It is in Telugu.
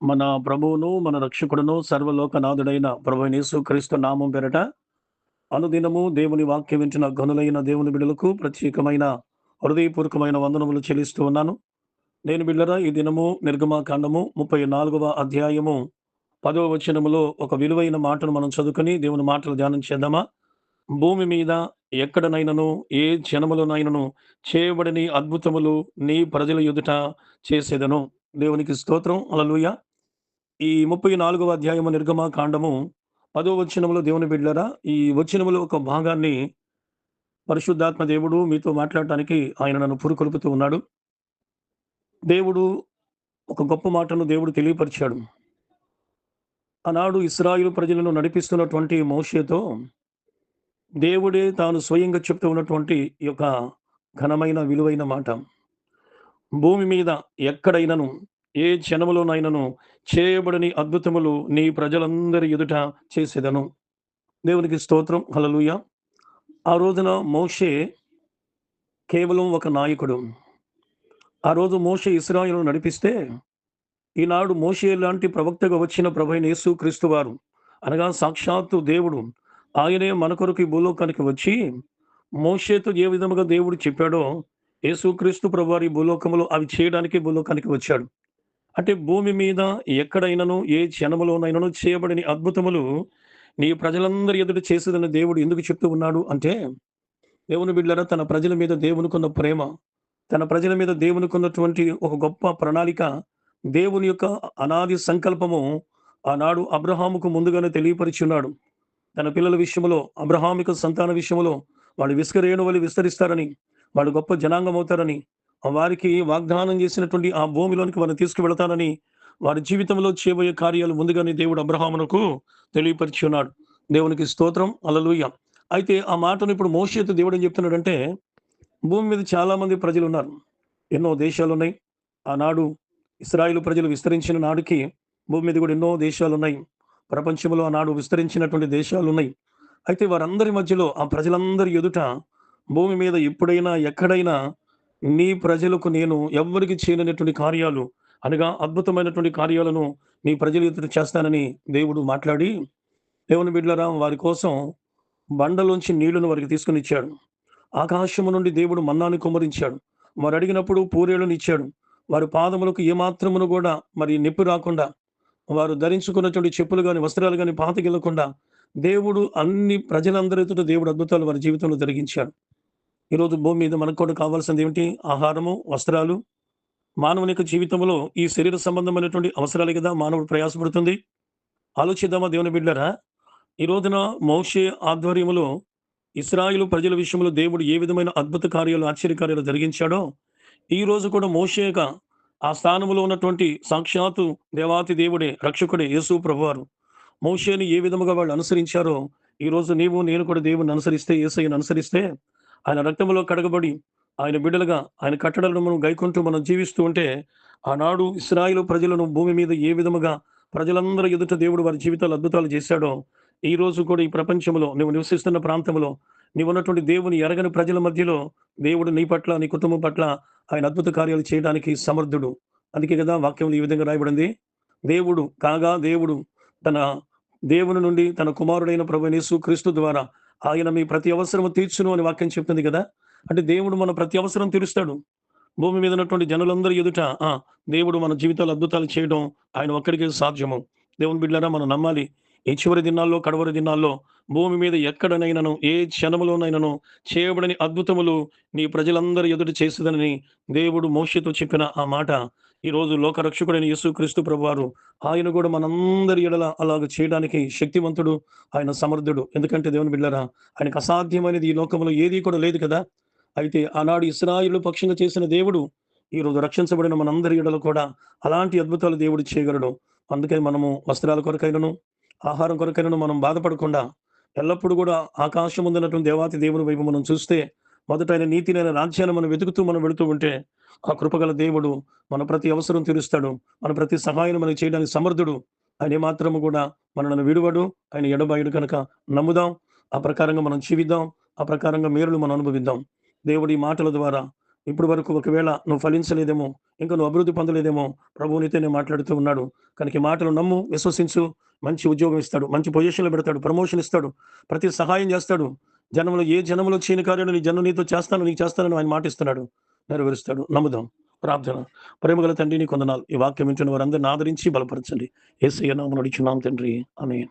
మన ప్రభువును, మన రక్షకుడును, సర్వలోకనాథుడైన ప్రభువైన యేసుక్రీస్తు నామం పేరట అనుదినము దేవుని వాక్యం వింటున్న ఘనులైన దేవుని బిడ్డలకు ప్రత్యేకమైన హృదయపూర్వకమైన వందనములు చెల్లిస్తూ ఉన్నాను. నేను బిడ్డరా ఈ దినము నిర్గమాకాండము 34వ అధ్యాయము 10వ వచనములో ఒక విలువైన మాటను మనం చదువుకొని దేవుని మాటలు ధ్యానం చేద్దామా? భూమి మీద ఎక్కడనైనను ఏ జనములోనైనను చేయబడని అద్భుతములు నీ ప్రజల ఎదుట చేసేదను. దేవునికి స్తోత్రం. హల్లెలూయా! ఈ 34వ అధ్యాయము నిర్గమకాండము 10వ వచనంలో దేవుని బిడ్డలారా, ఈ వచనములో ఒక భాగాన్ని పరిశుద్ధాత్మ దేవుడు మీతో మాట్లాడటానికి ఆయన నన్ను పురికొల్పుతూ ఉన్నాడు. దేవుడు ఒక గొప్ప మాటను దేవుడు తెలియపరిచాడు. ఆనాడు ఇశ్రాయేలు ప్రజలను నడిపిస్తున్నటువంటి మోషేతో దేవుడే తాను స్వయంగా చెప్తూ ఉన్నటువంటి ఈ యొక్క ఘనమైన విలువైన మాట. భూమి మీద ఎక్కడైనను ఏ జనములోనైనను చేయబడని అద్భుతములు నీ ప్రజలందరి ఎదుట చేసేదను. దేవునికి స్తోత్రం. హల్లెలూయా! ఆ రోజున మోషే కేవలం ఒక నాయకుడు. ఆ రోజు మోషే ఇశ్రాయేలును నడిపిస్తే, ఈనాడు మోషే లాంటి ప్రవక్తగా వచ్చిన ప్రభువైన యేసుక్రీస్తు వారు, అనగా సాక్షాత్తు దేవుడు, ఆయనే మన కొరకు ఈ భూలోకానికి వచ్చి, మోషేతో ఏ విధముగా దేవుడు చెప్పాడో, యేసుక్రీస్తు ప్రభువారు ఈ భూలోకములో అవి చేయడానికి భూలోకానికి వచ్చాడు. అంటే భూమి మీద ఎక్కడైనను, ఏ క్షణములోనైనను చేయబడని అద్భుతములు నీ ప్రజలందరి ఎదుట చేసేదని దేవుడు ఎందుకు చెప్తూ ఉన్నాడు అంటే, దేవుని బిడ్డలారా, తన ప్రజల మీద దేవునికున్న ప్రేమ, తన ప్రజల మీద దేవునికున్నటువంటి ఒక గొప్ప ప్రణాళిక, దేవుని యొక్క అనాది సంకల్పము ఆనాడు అబ్రహాముకు ముందుగానే తెలియపరిచున్నాడు. తన పిల్లల విషయంలో, అబ్రహామిక సంతాన విషయంలో వాళ్ళు విస్తరేణువలి విస్తరిస్తారని, వాళ్ళు గొప్ప జనాంగమవుతారని, వారికి వాగ్దానం చేసినటువంటి ఆ భూమిలోనికి వారిని తీసుకువెళతానని, వారి జీవితంలో చేయబోయే కార్యాలు ముందుగానే దేవుడు అబ్రహామునకు తెలియపరిచి ఉన్నాడు. దేవునికి స్తోత్రం. హల్లెలూయా! అయితే ఆ మాటను ఇప్పుడు మోషేతో దేవుడు ఏం చెప్తున్నాడంటే, భూమి మీద చాలా మంది ప్రజలున్నారు. ఎన్నో దేశాలున్నాయి. ఆనాడు ఇశ్రాయేలు ప్రజలు విస్తరించిన నాడికి భూమి మీద కూడా ఎన్నో దేశాలున్నాయి. ప్రపంచంలో ఆనాడు విస్తరించినటువంటి దేశాలున్నాయి. అయితే వారందరి మధ్యలో ఆ ప్రజలందరి ఎదుట భూమి మీద ఎప్పుడైనా, ఎక్కడైనా నీ ప్రజలకు నేను ఎవ్వరికి చేయనటువంటి కార్యాలు, అనగా అద్భుతమైనటువంటి కార్యాలను నీ ప్రజల ఎదుట చేస్తానని దేవుడు మాట్లాడి, దేవుని బిడ్డలారా, వారి కోసం బండలోంచి నీళ్లను వారికి తీసుకొనిచ్చాడు. ఆకాశము నుండి దేవుడు మన్నాను కుమ్మరించాడు. వారు అడిగినప్పుడు పూరేళ్లనిచ్చాడు. వారి పాదములకు ఏమాత్రమును గూడా మరి నొప్పి రాకుండా, వారు ధరించుకున్నటువంటి చెప్పులు గాని, వస్త్రాలు గాని పాతగిల్లకుండా, దేవుడు అన్ని ప్రజలందరి ఎదుట దేవుడు అద్భుతాలు వారి జీవితంలో జరిగించాడు. ఈరోజు భూమి మీద మనకు కూడా కావాల్సింది ఏమిటి? ఆహారము, వస్త్రాలు. మానవుని యొక్క జీవితంలో ఈ శరీర సంబంధమైనటువంటి అవసరాలే కదా మానవుడు ప్రయాసపడుతుంది. ఆలోచిద్దామా దేవుని బిడ్డలారా? ఈ రోజున మోషే ఆధ్వర్యములో ఇశ్రాయేలు ప్రజల విషయంలో దేవుడు ఏ విధమైన అద్భుత కార్యాలు, ఆశ్చర్యకార్యాలు జరిగించాడో, ఈ రోజు కూడా మోషేగా ఆ స్థానంలో ఉన్నటువంటి సాక్షాత్తు దేవాతి దేవుడే, రక్షకుడే యేసు ప్రభువారు మోషేని ఏ విధముగా వాళ్ళు అనుసరించారో, ఈరోజు నీవు నేను కూడా దేవుడిని అనుసరిస్తే, యేసయ్యను అనుసరిస్తే, ఆయన రక్తంలో కడగబడి, ఆయన బిడ్డలుగా ఆయన కట్టడలను మనం గైకుంటూ మనం జీవిస్తూ ఉంటే, ఆనాడు ఇశ్రాయేలు ప్రజలను భూమి మీద ఏ విధముగా ప్రజలందరి ఎదుట దేవుడు వారి జీవితాల్లో అద్భుతాలు చేశాడో, ఈ రోజు కూడా ఈ ప్రపంచంలో నువ్వు నివసిస్తున్న ప్రాంతంలో నీవున్నటువంటి దేవుని ఎరగని ప్రజల మధ్యలో దేవుడు నీ పట్ల, నీ కుటుంబం పట్ల ఆయన అద్భుత కార్యాలు చేయడానికి సమర్థుడు. అందుకే కదా వాక్యంలో ఈ విధంగా రాయబడింది. దేవుడు కాగా దేవుడు తన దేవుని నుండి తన కుమారుడైన ప్రభువైన యేసుక్రీస్తు ద్వారా ఆయన మీ ప్రతి అవసరము తీర్చును అని వాక్యం చెప్తుంది కదా! అంటే దేవుడు మన ప్రతి అవసరం తీరుస్తాడు. భూమి మీద ఉన్నటువంటి జనులందరి ఎదుట దేవుడు మన జీవితాల్లో అద్భుతాలు చేయడం ఆయన ఒక్కడికే సాధ్యము. దేవుని బిడ్డలారా, మనం నమ్మాలి. ఈ చివరి దినాల్లో, కడవరి దినాల్లో భూమి మీద ఎక్కడనైనను, ఏ క్షణములోనైనను చేయబడని అద్భుతములు నీ ప్రజలందరి ఎదుట చేసేదనని దేవుడు మోషేతో చెప్పిన ఆ మాట ఈరోజు లోకరక్షకుడైన యేసుక్రీస్తు ప్రభువారు ఆయన కూడా మనందరి ఎడల అలాగ చేయడానికి శక్తివంతుడు, ఆయన సమర్థుడు. ఎందుకంటే దేవుని బిడ్డలారా, ఆయనకు అసాధ్యమైనది ఈ లోకంలో ఏదీ కూడా లేదు కదా! అయితే ఆనాడు ఇశ్రాయేలు పక్షంగా చేసిన దేవుడు, ఈరోజు రక్షించబడిన మనందరి ఎడల కూడా అలాంటి అద్భుతాలు దేవుడు చేయగలడు. అందుకే మనము వస్త్రాల కొరకైనను, ఆహారం కొరకైనను మనం బాధపడకుండా, ఎల్లప్పుడూ కూడా ఆకాశం ముందున్నటువంటి దేవాతి దేవుని వైపు మనం చూస్తే, మొదట ఆయన నీతిని, ఆయన రాజ్యాన్ని మనం వెతుకుతూ మనం వెళుతూ ఉంటే, ఆ కృపగల దేవుడు మన ప్రతి అవసరం తీరుస్తాడు. మన ప్రతి సహాయం మనకు చేయడానికి సమర్థుడు. ఆయన ఏమాత్రము కూడా మనలను విడువడు. ఆయన ఎడబాయుడు కనుక నమ్ముదాం. ఆ ప్రకారంగా మనం జీవిద్దాం. ఆ ప్రకారంగా మేలును మనం అనుభవిద్దాం. దేవుడి మాటల ద్వారా ఇప్పుడు వరకు ఒకవేళ నువ్వు ఫలించలేదేమో, ఇంకా నువ్వు అభివృద్ధి పొందలేదేమో, ప్రభువు నీతోనే మాట్లాడుతూ ఉన్నాడు. కనుక ఈ మాటలు నమ్ము, విశ్వసించు. మంచి ఉద్యోగం ఇస్తాడు, మంచి పొజిషన్‌లో పెడతాడు, ప్రమోషన్ ఇస్తాడు, ప్రతి సహాయం చేస్తాడు. జనంలో చేయని కార్యాలు నీ జనం నీతో చేస్తాను, నీకు చేస్తానని ఆయన మాటిస్తున్నాడు. నెరవేరుస్తాడు. నమ్ముదాం. ప్రార్థన. ప్రేమగల తండ్రి నీకు వందనాలు. ఈ వాక్యం వింటున్న వారందరిని ఆదరించి బలపరచండి. యేసయ్య నామమున అడుగుచున్నాం తండ్రి. ఆమేన్.